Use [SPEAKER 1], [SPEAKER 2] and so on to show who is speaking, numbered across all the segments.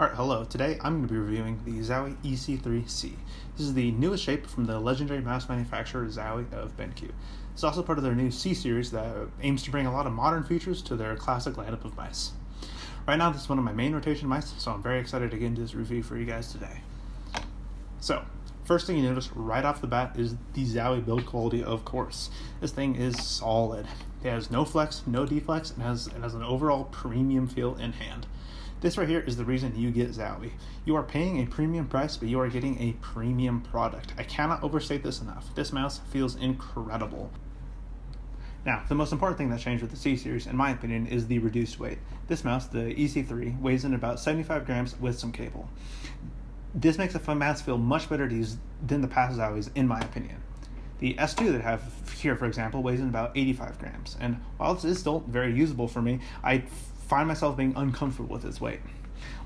[SPEAKER 1] Alright, hello. Today I'm going to be reviewing the Zowie EC3-C. This is the newest shape from the legendary mouse manufacturer Zowie of BenQ. It's also part of their new C series that aims to bring a lot of modern features to their classic lineup of mice. Right now this is one of my main rotation mice, so I'm very excited to get into this review for you guys today. So, first thing you notice right off the bat is the Zowie build quality, of course. This thing is solid. It has no flex, no deflex, and it has an overall premium feel in hand. This right here is the reason you get Zowie. You are paying a premium price, but you are getting a premium product. I cannot overstate this enough. This mouse feels incredible. Now, the most important thing that changed with the C series, in my opinion, is the reduced weight. This mouse, the EC3, weighs in about 75 grams with some cable. This makes a mouse feel much better to use than the past Zowies, in my opinion. The S2 that I have here, for example, weighs in about 85 grams, and while this is still very usable for me, I find myself being uncomfortable with its weight.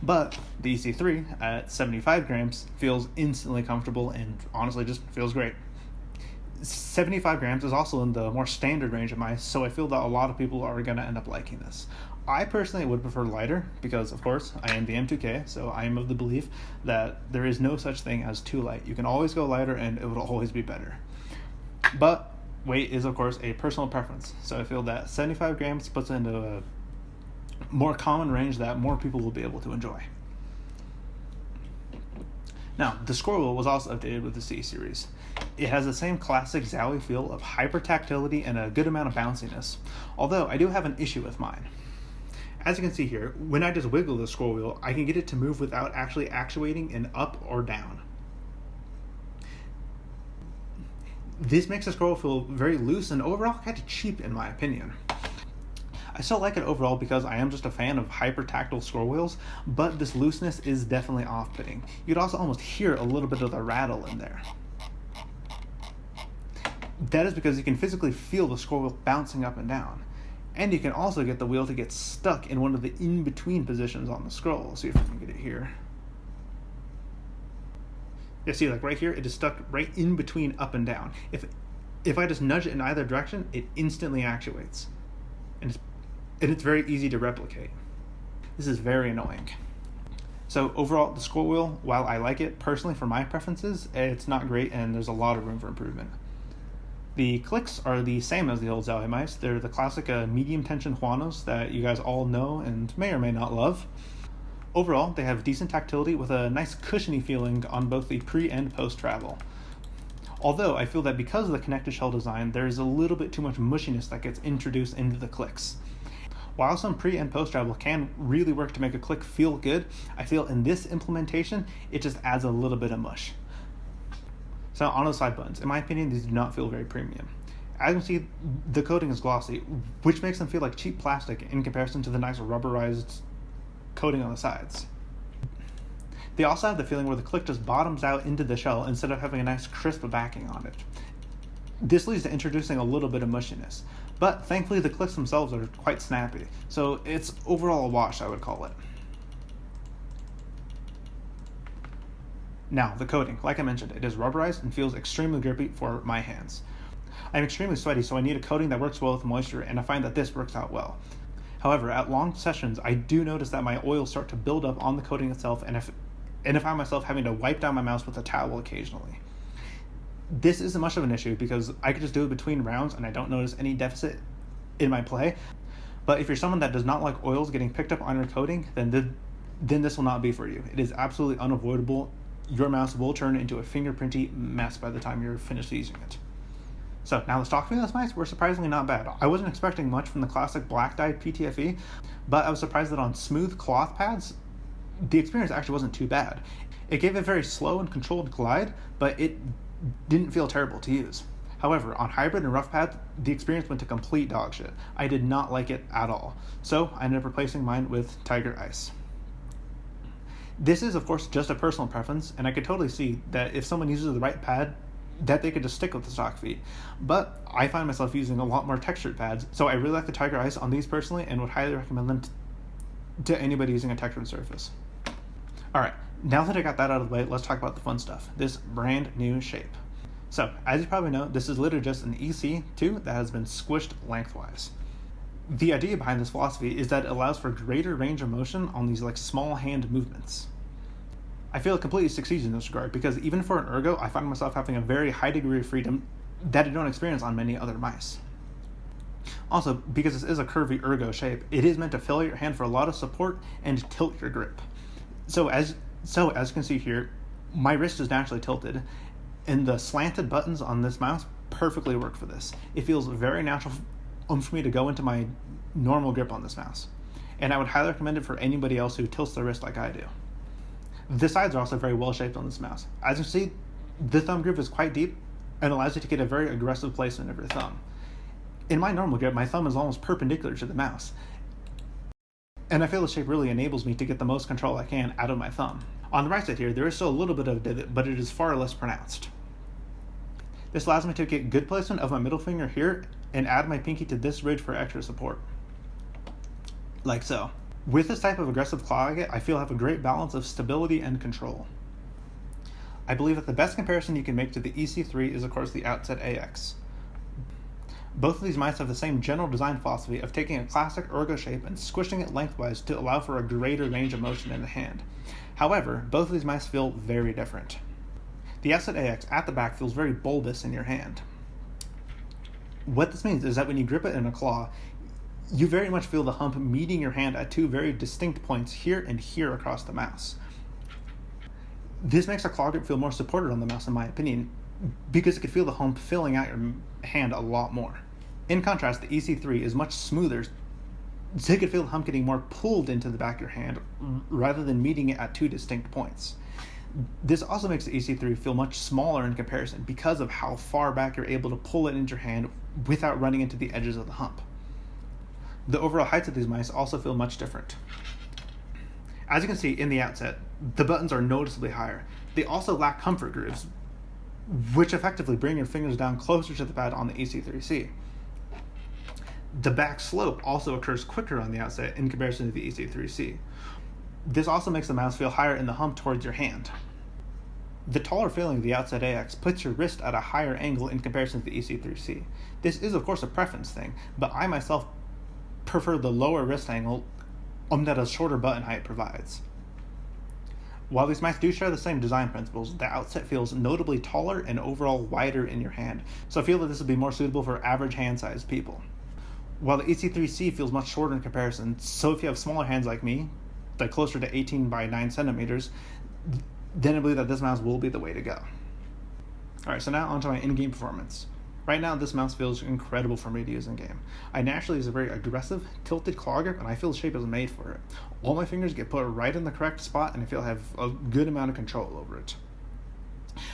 [SPEAKER 1] But the EC3 at 75 grams feels instantly comfortable and honestly just feels great. 75 grams is also in the more standard range of mice, so I feel that a lot of people are going to end up liking this. I personally would prefer lighter because, of course, I am the M2K, so I am of the belief that there is no such thing as too light. You can always go lighter and it will always be better. But weight is, of course, a personal preference, so I feel that 75 grams puts it into a more common range that more people will be able to enjoy. Now, the scroll wheel was also updated with the C series. It has the same classic Zowie feel of hyper-tactility and a good amount of bounciness, although I do have an issue with mine. As you can see here, when I just wiggle the scroll wheel, I can get it to move without actually actuating in up or down. This makes the scroll feel very loose and overall kind of cheap in my opinion. I still like it overall because I am just a fan of hyper-tactile scroll wheels, but this looseness is definitely off-putting. You'd also almost hear a little bit of the rattle in there. That is because you can physically feel the scroll wheel bouncing up and down. And you can also get the wheel to get stuck in one of the in-between positions on the scroll. See if I can get it here. Yeah, see, like right here, it is stuck right in between up and down. If I just nudge it in either direction, it instantly actuates. And it's very easy to replicate. This is very annoying. So overall, the scroll wheel, while I like it, personally for my preferences, it's not great and there's a lot of room for improvement. The clicks are the same as the old Zowie mice. They're the classic medium tension Juanos that you guys all know and may or may not love. Overall, they have decent tactility with a nice cushiony feeling on both the pre and post travel. Although I feel that because of the connected shell design, there is a little bit too much mushiness that gets introduced into the clicks. While some pre and post travel can really work to make a click feel good, I feel in this implementation, it just adds a little bit of mush. So on the side buttons, in my opinion, these do not feel very premium. As you can see, the coating is glossy, which makes them feel like cheap plastic in comparison to the nice rubberized coating on the sides. They also have the feeling where the click just bottoms out into the shell instead of having a nice crisp backing on it. This leads to introducing a little bit of mushiness, but thankfully the clicks themselves are quite snappy, so it's overall a wash, I would call it. Now, the coating, like I mentioned, it is rubberized and feels extremely grippy for my hands. I'm extremely sweaty, so I need a coating that works well with moisture, and I find that this works out well. However, at long sessions, I do notice that my oils start to build up on the coating itself, and I find myself having to wipe down my mouse with a towel occasionally. This isn't much of an issue because I could just do it between rounds and I don't notice any deficit in my play. But if you're someone that does not like oils getting picked up on your coating, then this will not be for you. It is absolutely unavoidable. Your mouse will turn into a fingerprinty mess by the time you're finished using it. So now the stock feelings mice were surprisingly not bad. I wasn't expecting much from the classic black dyed PTFE, but I was surprised that on smooth cloth pads, the experience actually wasn't too bad. It gave a very slow and controlled glide, but it didn't feel terrible to use. However, on hybrid and rough pads, the experience went to complete dog shit. I did not like it at all, so I ended up replacing mine with Tiger Ice. This is, of course, just a personal preference, and I could totally see that if someone uses the right pad, that they could just stick with the stock feet. But I find myself using a lot more textured pads, so I really like the Tiger Ice on these personally, and would highly recommend them to anybody using a textured surface. Alright, now that I got that out of the way, let's talk about the fun stuff, this brand new shape. So, as you probably know, this is literally just an EC2 that has been squished lengthwise. The idea behind this philosophy is that it allows for greater range of motion on these like small hand movements. I feel it completely succeeds in this regard because even for an ergo, I find myself having a very high degree of freedom that I don't experience on many other mice. Also, because this is a curvy ergo shape, it is meant to fill your hand for a lot of support and tilt your grip. So as you can see here, my wrist is naturally tilted, and the slanted buttons on this mouse perfectly work for this. It feels very natural for me to go into my normal grip on this mouse, and I would highly recommend it for anybody else who tilts their wrist like I do. The sides are also very well shaped on this mouse. As you can see, the thumb grip is quite deep and allows you to get a very aggressive placement of your thumb. In my normal grip, my thumb is almost perpendicular to the mouse, and I feel the shape really enables me to get the most control I can out of my thumb. On the right side here, there is still a little bit of a divot, but it is far less pronounced. This allows me to get good placement of my middle finger here and add my pinky to this ridge for extra support. Like so. With this type of aggressive claw I get, I feel I have a great balance of stability and control. I believe that the best comparison you can make to the EC3 is of course the Outset AX. Both of these mice have the same general design philosophy of taking a classic ergo shape and squishing it lengthwise to allow for a greater range of motion in the hand. However, both of these mice feel very different. The Outset AX at the back feels very bulbous in your hand. What this means is that when you grip it in a claw, you very much feel the hump meeting your hand at two very distinct points here and here across the mouse. This makes a claw grip feel more supported on the mouse in my opinion, because it can feel the hump filling out your hand a lot more. In contrast, the EC3 is much smoother, so you can feel the hump getting more pulled into the back of your hand rather than meeting it at two distinct points. This also makes the EC3 feel much smaller in comparison because of how far back you're able to pull it into your hand without running into the edges of the hump. The overall heights of these mice also feel much different. As you can see in the Outset, the buttons are noticeably higher. They also lack comfort grooves, which effectively bring your fingers down closer to the pad on the EC3-C. The back slope also occurs quicker on the Outset in comparison to the EC3-C. This also makes the mouse feel higher in the hump towards your hand. The taller feeling of the Outset AX puts your wrist at a higher angle in comparison to the EC3-C. This is of course a preference thing, but I myself prefer the lower wrist angle that a shorter button height provides. While these mice do share the same design principles, the Outset feels notably taller and overall wider in your hand, so I feel that this would be more suitable for average hand-sized people. While the EC3-C feels much shorter in comparison, so if you have smaller hands like me, like closer to 18 by 9 centimeters, then I believe that this mouse will be the way to go. Alright, so now onto my in-game performance. Right now, this mouse feels incredible for me to use in-game. I naturally use a very aggressive, tilted claw grip, and I feel the shape is made for it. All my fingers get put right in the correct spot, and I feel I have a good amount of control over it.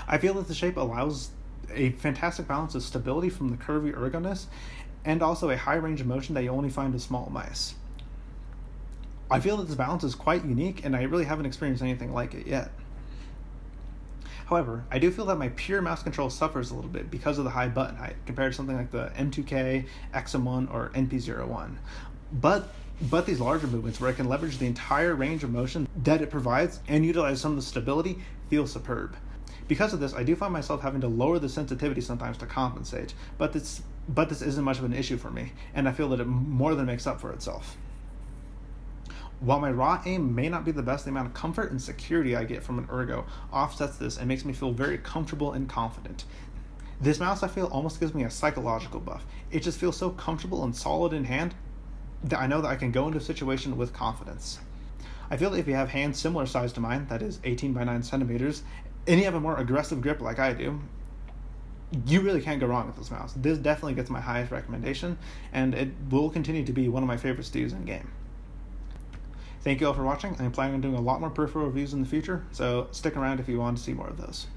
[SPEAKER 1] I feel that the shape allows a fantastic balance of stability from the curvy ergoness, and also a high range of motion that you only find in small mice. I feel that this balance is quite unique, and I really haven't experienced anything like it yet. However, I do feel that my pure mouse control suffers a little bit because of the high button height compared to something like the M2K, XM1, or NP01. But these larger movements where I can leverage the entire range of motion that it provides and utilize some of the stability feel superb. Because of this, I do find myself having to lower the sensitivity sometimes to compensate, but this isn't much of an issue for me, and I feel that it more than makes up for itself. While my raw aim may not be the best, the amount of comfort and security I get from an ergo offsets this and makes me feel very comfortable and confident. This mouse, I feel, almost gives me a psychological buff. It just feels so comfortable and solid in hand that I know that I can go into a situation with confidence. I feel that if you have hands similar size to mine, that is 18 by 9 centimeters, and you have a more aggressive grip like I do, you really can't go wrong with this mouse. This definitely gets my highest recommendation, and it will continue to be one of my favorites to use in game. Thank you all for watching. I'm planning on doing a lot more peripheral reviews in the future, so stick around if you want to see more of those.